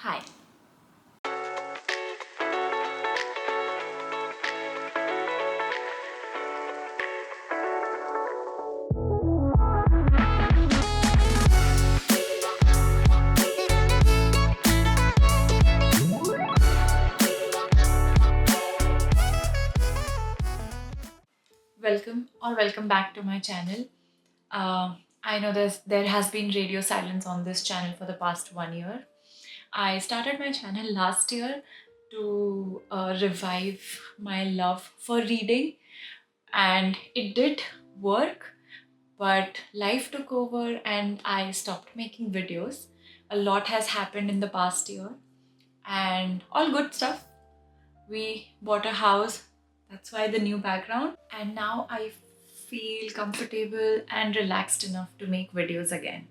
Hi. Welcome back to my channel. I know there has been radio silence on this channel for the past 1 year. I started my channel last year to revive my love for reading, and it did work, but life took over and I stopped making videos. A lot has happened in the past year, and all good stuff. We bought a house, that's why the new background, and now I feel comfortable and relaxed enough to make videos again.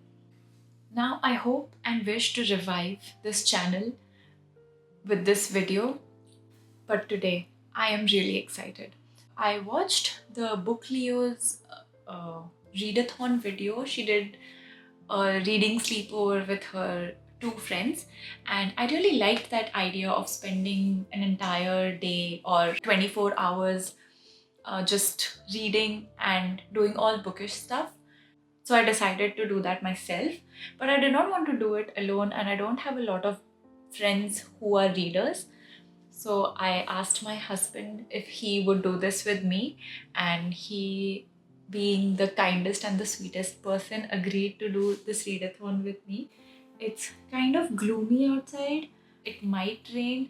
Now I hope and wish to revive this channel with this video, but today I am really excited. I watched the Book Leo's readathon video. She did a reading sleepover with her two friends, and I really liked that idea of spending an entire day or 24 hours just reading and doing all bookish stuff. So I decided to do that myself, but I did not want to do it alone, and I don't have a lot of friends who are readers. So I asked my husband if he would do this with me, and he, being the kindest and the sweetest person, agreed to do this readathon with me. It's kind of gloomy outside. It might rain.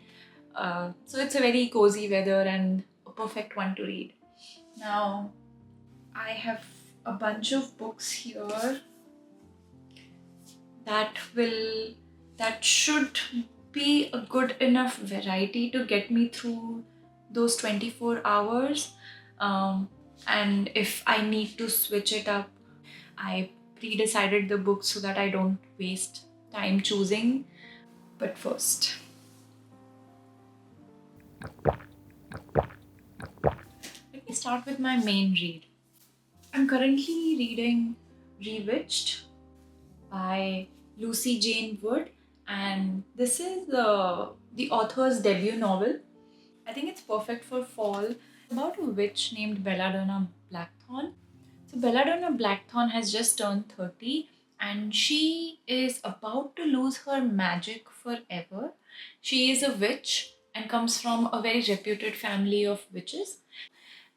So it's a very cozy weather and a perfect one to read. Now, I have a bunch of books here that should be a good enough variety to get me through those 24 hours. And if I need to switch it up, I pre-decided the books so that I don't waste time choosing. But first, let me start with my main read. I'm currently reading Rewitched by Lucy Jane Wood, and this is the author's debut novel. I think it's perfect for fall. About a witch named Belladonna Blackthorn. So Belladonna Blackthorn has just turned 30, and she is about to lose her magic forever. She is a witch and comes from a very reputed family of witches.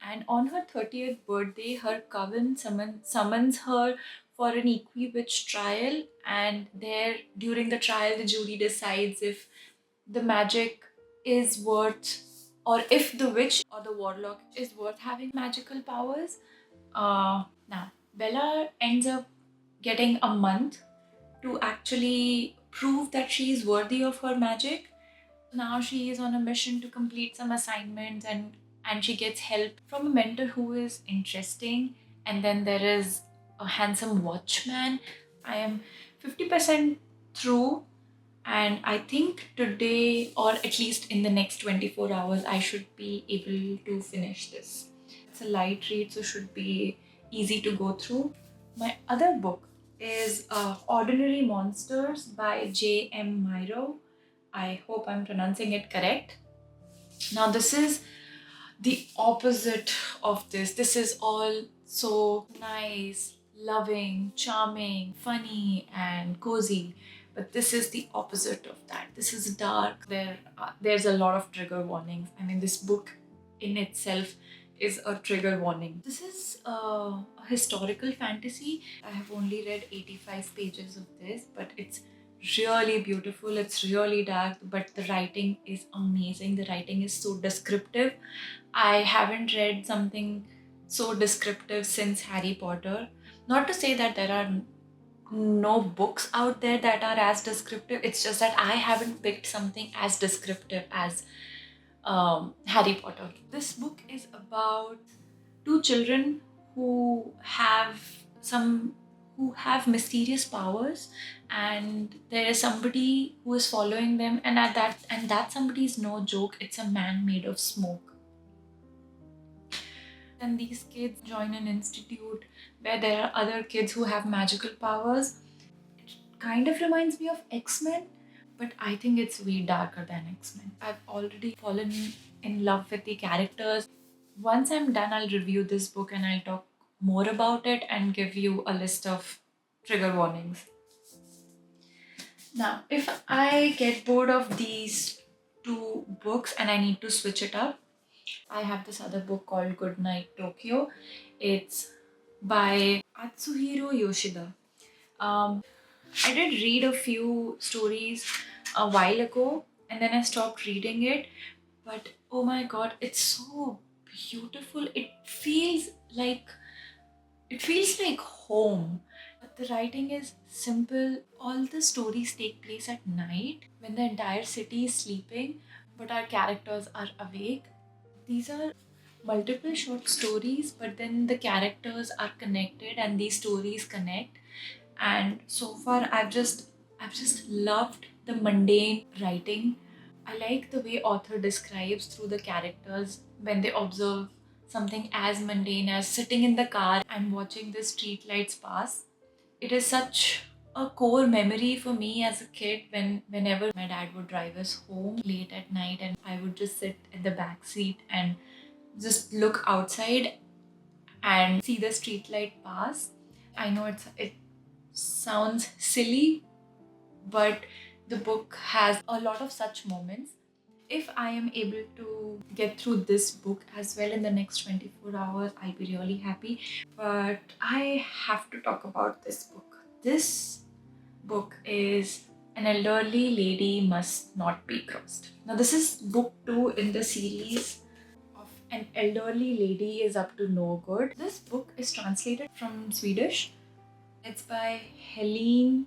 And on her 30th birthday, her coven summons her for an equi-witch trial. And there, during the trial, the jury decides if the magic is worth, or if the witch or the warlock is worth having magical powers. Now, Bella ends up getting a month to actually prove that she is worthy of her magic. Now she is on a mission to complete some assignments, and she gets help from a mentor who is interesting. And then there is a handsome watchman. I am 50% through, and I think today, or at least in the next 24 hours, I should be able to finish this. It's a light read, so should be easy to go through. My other book is Ordinary Monsters by J.M. Myro. I hope I'm pronouncing it correct. Now, this is the opposite of this. This is all so nice, loving, charming, funny, and cozy. But this is the opposite of that. This is dark. There's a lot of trigger warnings. I mean, this book in itself is a trigger warning. This is a historical fantasy. I have only read 85 pages of this, but it's really beautiful. It's really dark, but the writing is amazing. The writing is so descriptive. I haven't read something so descriptive since Harry Potter. Not to say that there are no books out there that are as descriptive. It's just that I haven't picked something as descriptive as Harry Potter. This book is about two children who have mysterious powers, and there is somebody who is following them, and that somebody is no joke. It's a man made of smoke. And these kids join an institute where there are other kids who have magical powers. It kind of reminds me of X-Men, but I think it's way darker than X-Men. I've already fallen in love with the characters. Once I'm done, I'll review this book and I'll talk more about it and give you a list of trigger warnings. Now, if I get bored of these two books and I need to switch it up, I have this other book called Goodnight Tokyo. It's by Atsuhiro Yoshida. Um, I did read a few stories a while ago and then I stopped reading it. But oh my god, it's so beautiful. It feels like home. The writing is simple. All the stories take place at night when the entire city is sleeping, but our characters are awake. These are multiple short stories, but then the characters are connected and these stories connect. And so far I've just loved the mundane writing. I like the way author describes through the characters when they observe something as mundane as sitting in the car and watching the street lights pass. It is such a core memory for me as a kid whenever my dad would drive us home late at night and I would just sit in the back seat and just look outside and see the street light pass. I know it sounds silly, but the book has a lot of such moments. If I am able to get through this book as well in the next 24 hours, I'll be really happy. But I have to talk about this book. This book is An Elderly Lady Must Not Be Crossed. Now, this is book 2 in the series of An Elderly Lady is Up to No Good. This book is translated from Swedish. It's by Helene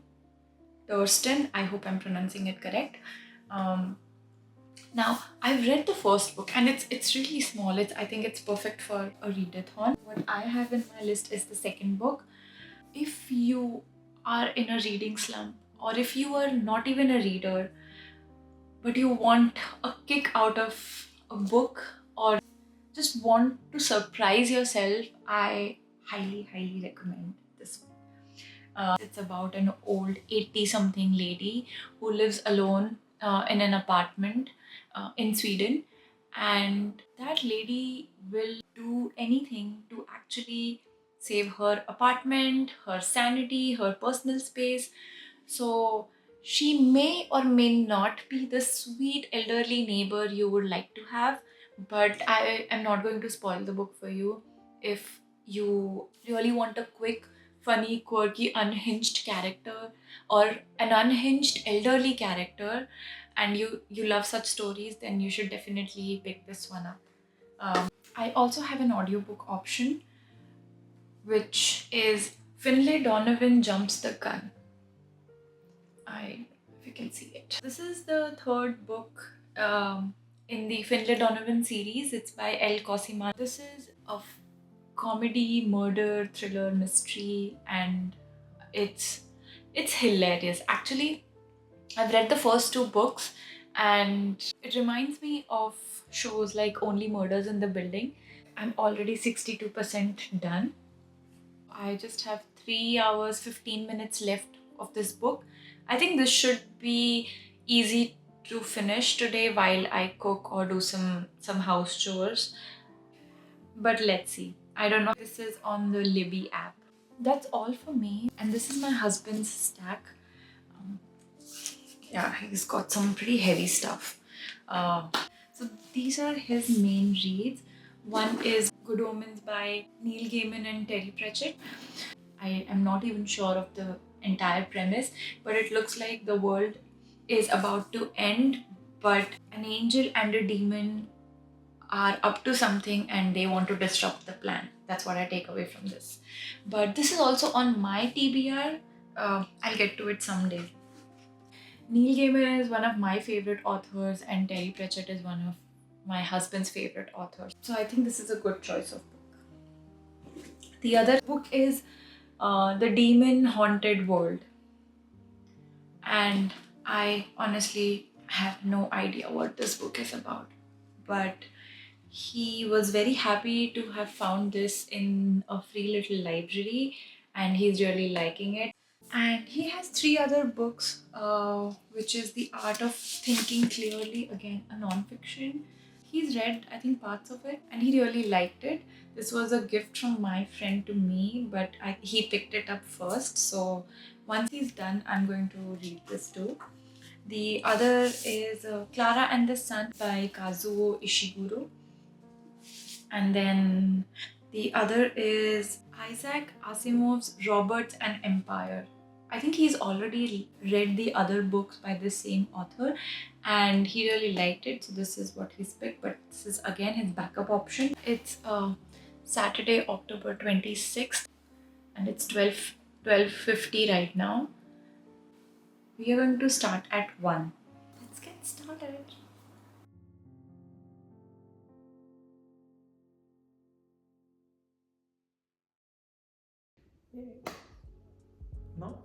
Thurston. I hope I'm pronouncing it correct. Um, Now, I've read the first book and it's really small. I think it's perfect for a readathon. What I have in my list is the second book. If you are in a reading slump or if you are not even a reader but you want a kick out of a book or just want to surprise yourself, I highly recommend this one. It's about an old 80 something lady who lives alone in an apartment in Sweden. And that lady will do anything to actually save her apartment, her sanity, her personal space. So she may or may not be the sweet elderly neighbor you would like to have, but I am not going to spoil the book for you. If you really want a quick, funny, quirky, unhinged character or an unhinged elderly character and you love such stories, then you should definitely pick this one up. I also have an audiobook option, which is Finlay Donovan Jumps the Gun. If you can see it. This is the third book in the Finlay Donovan series. It's by El Cosima. This is a comedy, murder, thriller, mystery, and it's hilarious. Actually, I've read the first two books, and it reminds me of shows like Only Murders in the Building. I'm already 62% done. I just have 3 hours 15 minutes left of this book. I think this should be easy to finish today while I cook or do some house chores. But let's see. I don't know. This is on the Libby app. That's all for me. And this is my husband's stack. Um, yeah, he's got some pretty heavy stuff. So these are his main reads. One is Good Omens by Neil Gaiman and Terry Pratchett. I am not even sure of the entire premise, but it looks like the world is about to end, but an angel and a demon are up to something and they want to disrupt the plan. That's what I take away from this. But this is also on my TBR. I'll get to it someday. Neil Gaiman is one of my favorite authors, and Terry Pratchett is one of my husband's favorite authors. So I think this is a good choice of book. The other book is The Demon Haunted World. And I honestly have no idea what this book is about. But he was very happy to have found this in a free little library and he's really liking it. And he has three other books, which is The Art of Thinking Clearly, again a non-fiction. He's read, I think, parts of it, and he really liked it. This was a gift from my friend to me, but he picked it up first. So once he's done, I'm going to read this too. The other is Clara and the Sun by Kazuo Ishiguro. And then the other is Isaac Asimov's Roberts and Empire. I think he's already read the other books by the same author and he really liked it. So this is what he's picked, but this is again his backup option. It's Saturday, October 26th, and it's 12:50 right now. We are going to start at 1. Let's get started. No?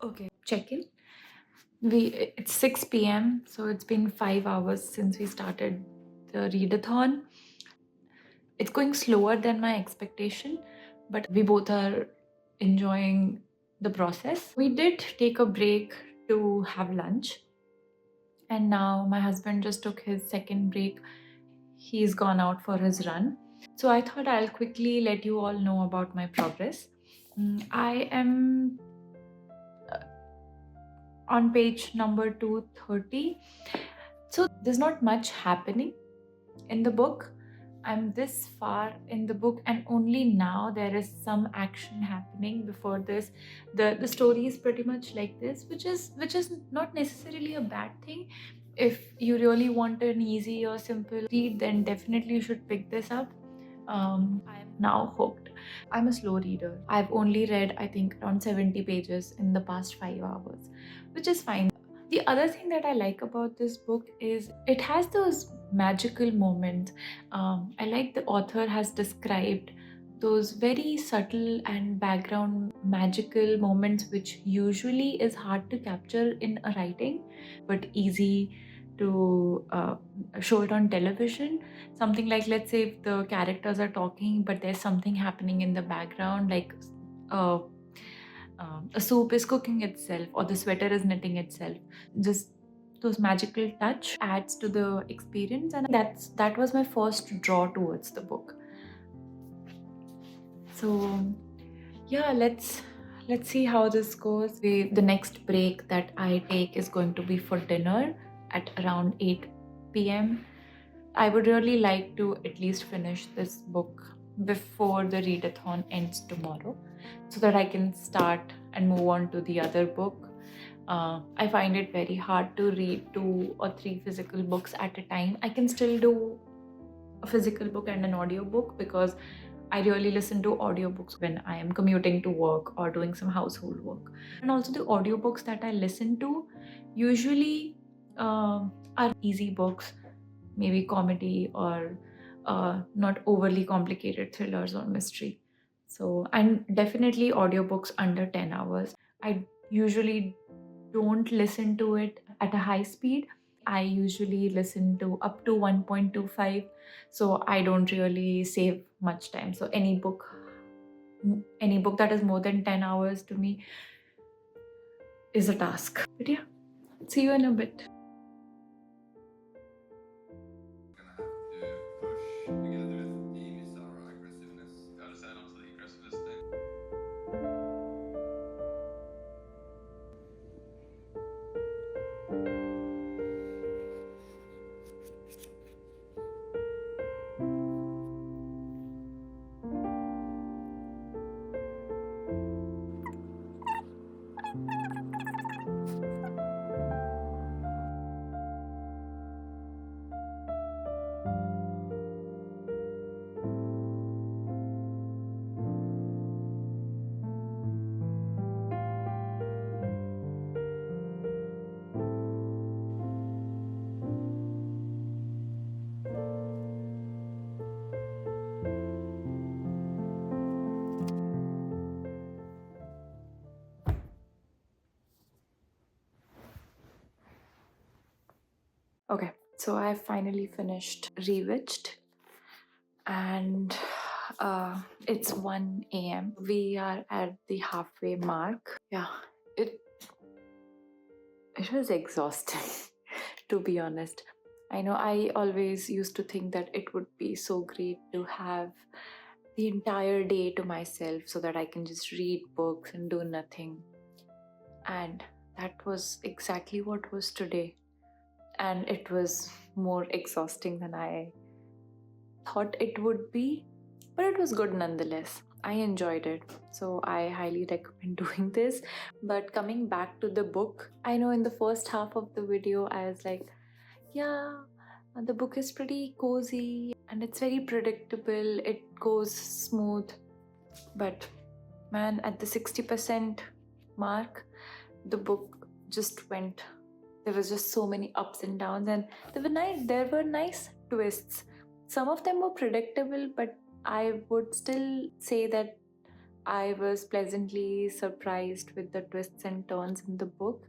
Okay, check in. It's 6 p.m. so it's been 5 hours since we started the readathon. It's going slower than my expectation, but we both are enjoying the process. We did take a break to have lunch, and now my husband just took his second break. He's gone out for his run. So I thought I'll quickly let you all know about my progress. I am on page number 230. So there's not much happening in the book. I'm this far in the book, and only now there is some action happening. Before this, the story is pretty much like this, which is not necessarily a bad thing. If you really want an easy or simple read, then definitely you should pick this up. I am now hooked. I'm a slow reader. I've only read, I think, around 70 pages in the past 5 hours, which is fine. The other thing that I like about this book is it has those magical moments. I like the author has described those very subtle and background magical moments, which usually is hard to capture in a writing, but easy to show it on television. Something like, let's say, if the characters are talking, but there's something happening in the background, like uh, a soup is cooking itself or the sweater is knitting itself. Just those magical touch adds to the experience, and that was my first draw towards the book. So yeah, let's see how this goes. The next break that I take is going to be for dinner at around 8 p.m. I would really like to at least finish this book before the readathon ends tomorrow, so that I can start and move on to the other book. I find it very hard to read 2 or 3 physical books at a time. I can still do a physical book and an audiobook because I really listen to audiobooks when I am commuting to work or doing some household work. And also, the audiobooks that I listen to usually are easy books, maybe comedy or not overly complicated thrillers or mystery. So, and definitely audiobooks under 10 hours. I usually don't listen to it at a high speed. I usually listen to up to 1.25, so I don't really save much time. So any book that is more than 10 hours to me is a task. But yeah, see you in a bit. Gonna have to push together with the Misara aggressiveness. Ja, det säger också the aggressiveness thing. Okay, so I finally finished Rewitched, and it's 1 a.m. We are at the halfway mark. Yeah, it it was exhausting to be honest. I know I always used to think that it would be so great to have the entire day to myself so that I can just read books and do nothing. And that was exactly what was today. And it was more exhausting than I thought it would be, but it was good nonetheless. I enjoyed it, so I highly recommend doing this. But coming back to the book, I know in the first half of the video, I was like, yeah, the book is pretty cozy and it's very predictable, it goes smooth. But man, at the 60% mark, the book just went. There was just so many ups and downs, and there were nice twists. Some of them were predictable, but I would still say that I was pleasantly surprised with the twists and turns in the book,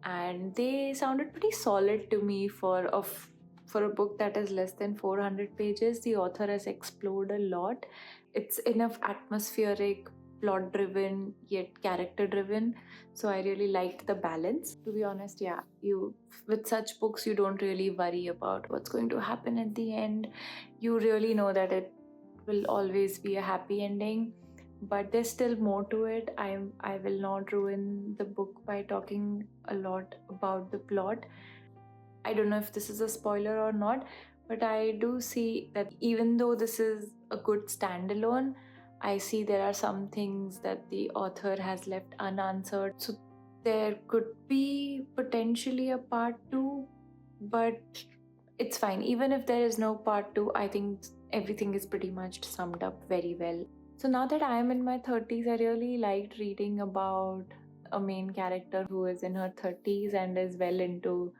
and they sounded pretty solid to me for a book that is less than 400 pages. The author has explored a lot. It's enough atmospheric, plot driven yet character driven, so I really liked the balance. To be honest, yeah, you with such books you don't really worry about what's going to happen at the end. You really know that it will always be a happy ending. but there's still more to it. I will not ruin the book by talking a lot about the plot. I don't know if this is a spoiler or not, but I do see that even though this is a good standalone, I see there are some things that the author has left unanswered. So there could be potentially a part two, but it's fine. Even if there is no part two, I think everything is pretty much summed up very well. So now that I am in my 30s, I really liked reading about a main character who is in her 30s and is well into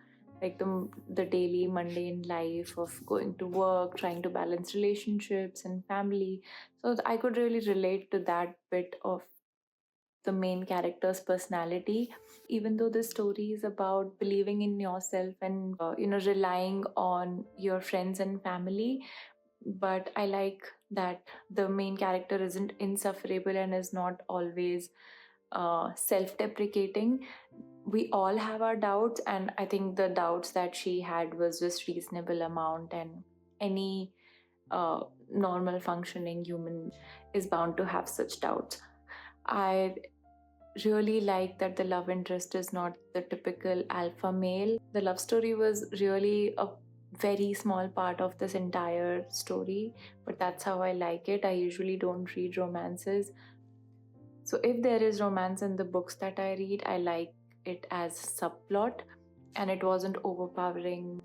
like the daily mundane life of going to work, trying to balance relationships and family. So I could really relate to that bit of the main character's personality. Even though the story is about believing in yourself and relying on your friends and family, but I like that the main character isn't insufferable and is not always self-deprecating. We all have our doubts, and I think the doubts that she had was just reasonable amount, and any normal functioning human is bound to have such doubts. I really like that the love interest is not the typical alpha male. The love story was really a very small part of this entire story, but that's how I like it. I usually don't read romances. So if there is romance in the books that I read, I like it as subplot and it wasn't overpowering.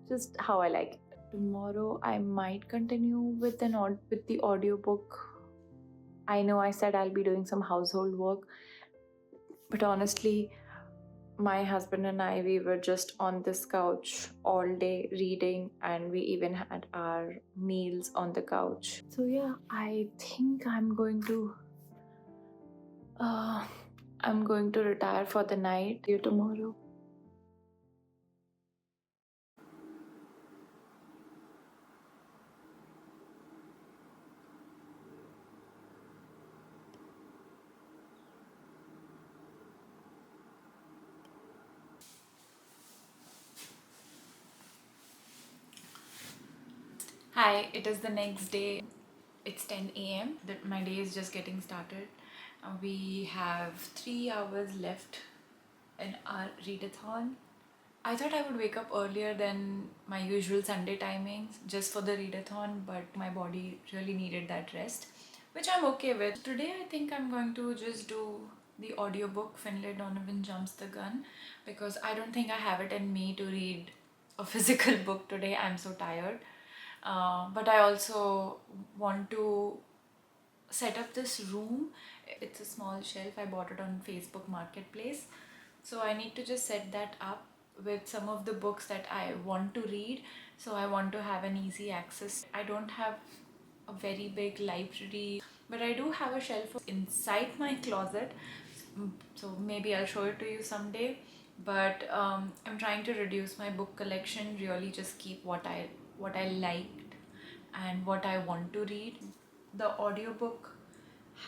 Just how I like it. Tomorrow I might continue with with the audiobook. I know I said I'll be doing some household work, but honestly, my husband and I, we were just on this couch all day reading, and we even had our meals on the couch. So yeah, I think I'm going to retire for the night. See you tomorrow. Hi, it is the next day. It's 10 a.m. That my day is just getting started. We have 3 hours left in our readathon. I thought I would wake up earlier than my usual Sunday timings just for the readathon, but my body really needed that rest, which I'm okay with. Today, I think I'm going to just do the audiobook Finlay Donovan Jumps the Gun, because I don't think I have it in me to read a physical book today. I'm so tired. But I also want to set up this room. It's a small shelf. I bought it on Facebook Marketplace. So I need to just set that up with some of the books that I want to read. So I want to have an easy access. I don't have a very big library, but I do have a shelf inside my closet. So maybe I'll show it to you someday. But I'm trying to reduce my book collection. Really, just keep what I liked and what I want to read. The audiobook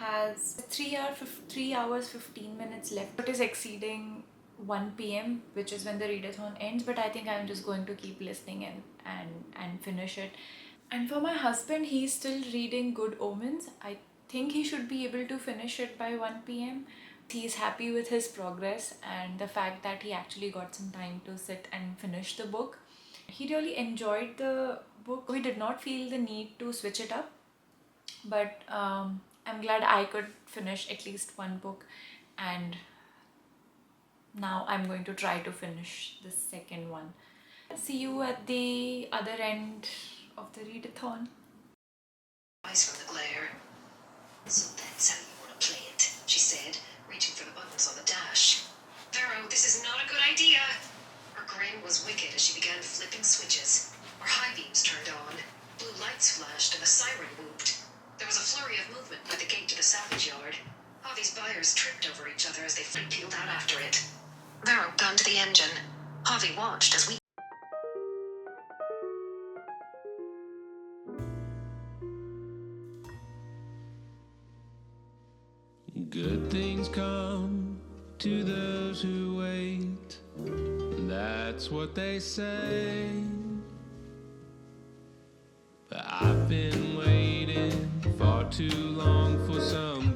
has 3 hours 15 minutes left. It is exceeding 1 p.m., which is when the readathon ends, but I think I'm just going to keep listening and finish it. And for my husband, he's still reading Good Omens. I think he should be able to finish it by 1 p.m. He's happy with his progress and the fact that he actually got some time to sit and finish the book. He really enjoyed the book. We did not feel the need to switch it up, but I'm glad I could finish at least one book, and now I'm going to try to finish the second one. See you at the other end of the readathon. Eyes from the glare. So that's how you want to play it, she said, reaching for the buttons on the dash. Vero, this is not a good idea. Her grin was wicked as she began flipping switches. Her high beams turned on, blue lights flashed, and a siren whooped. There was a flurry of movement by the gate to the salvage yard. Javi's buyers tripped over each other as they peeled out after it. Vero gunned the engine. Javi watched as we Good things come to those who wait. That's what they say. But I've been waiting far too long for some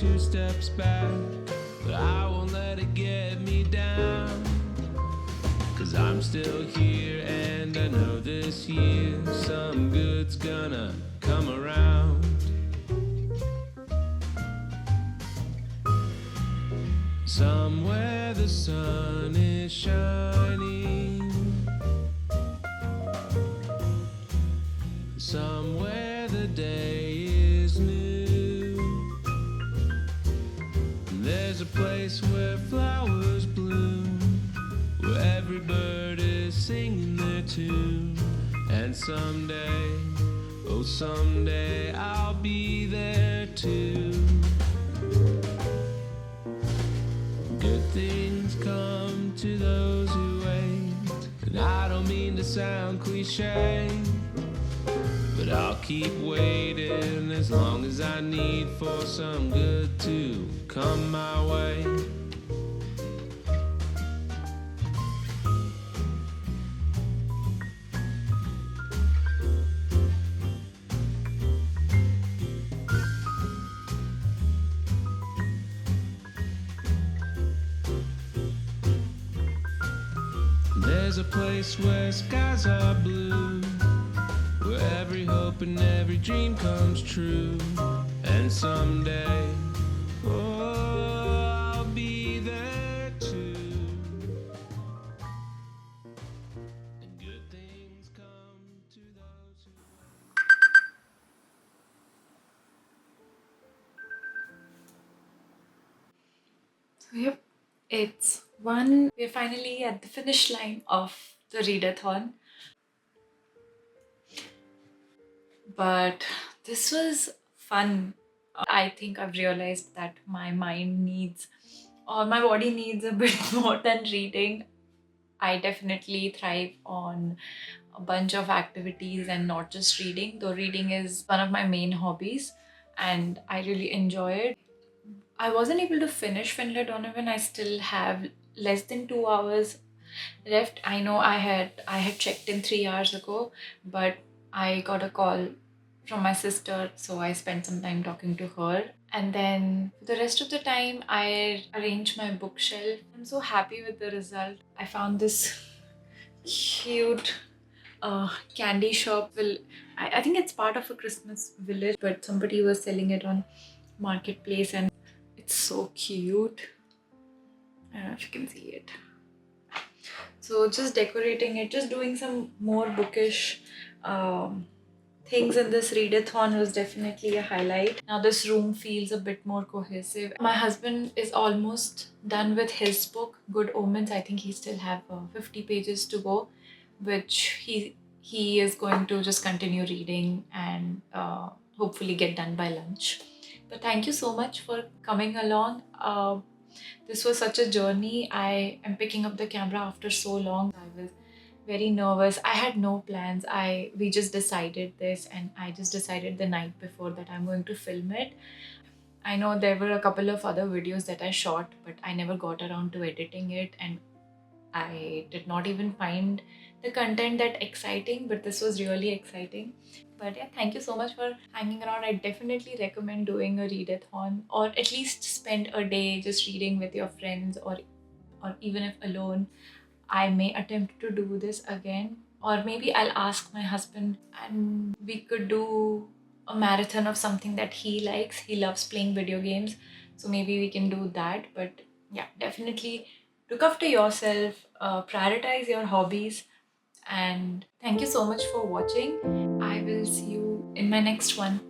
2 steps back, but I won't let it get me down. 'Cause I'm still here and I know this year some good's gonna come around. Somewhere the sun is shining, somewhere the day is new. There's a place where flowers bloom, where every bird is singing their tune. And someday, oh someday, I'll be there too. Good things come to those who wait, and I don't mean to sound cliche, but I'll keep waiting as long as I need for some good to come my way. There's a place where skies are blue, where every hope and every dream comes true. And someday, oh, I'll be there too. And good things come to those who So, yep, it's one. We're finally at the finish line of the readathon. But this was fun. I think I've realized that my mind needs, or my body needs a bit more than reading. I definitely thrive on a bunch of activities and not just reading, though reading is one of my main hobbies and I really enjoy it. I wasn't able to finish Finlay Donovan. I still have less than 2 hours left. I know I had checked in 3 hours ago, but I got a call from my sister, so I spent some time talking to her. And then for the rest of the time, I arranged my bookshelf. I'm so happy with the result. I found this cute candy shop. Well, I think it's part of a Christmas village, but somebody was selling it on Marketplace and it's so cute. I don't know if you can see it. So just decorating it, just doing some more bookish things in this readathon was definitely a highlight. Now this room feels a bit more cohesive. My husband is almost done with his book, Good Omens. I think he still have 50 pages to go, which he is going to just continue reading and hopefully get done by lunch. But thank you so much for coming along. This was such a journey. I am picking up the camera after so long. I was very nervous. I had no plans. We just decided this, and I just decided the night before that I'm going to film it. I know there were a couple of other videos that I shot, but I never got around to editing it, and I did not even find the content that exciting, but this was really exciting. But yeah, thank you so much for hanging around. I definitely recommend doing a readathon, or at least spend a day just reading with your friends, or even if alone. I may attempt to do this again, or maybe I'll ask my husband and we could do a marathon of something that he likes. He loves playing video games, so maybe we can do that. But yeah, definitely look after yourself, prioritize your hobbies, and thank you so much for watching. I will see you in my next one.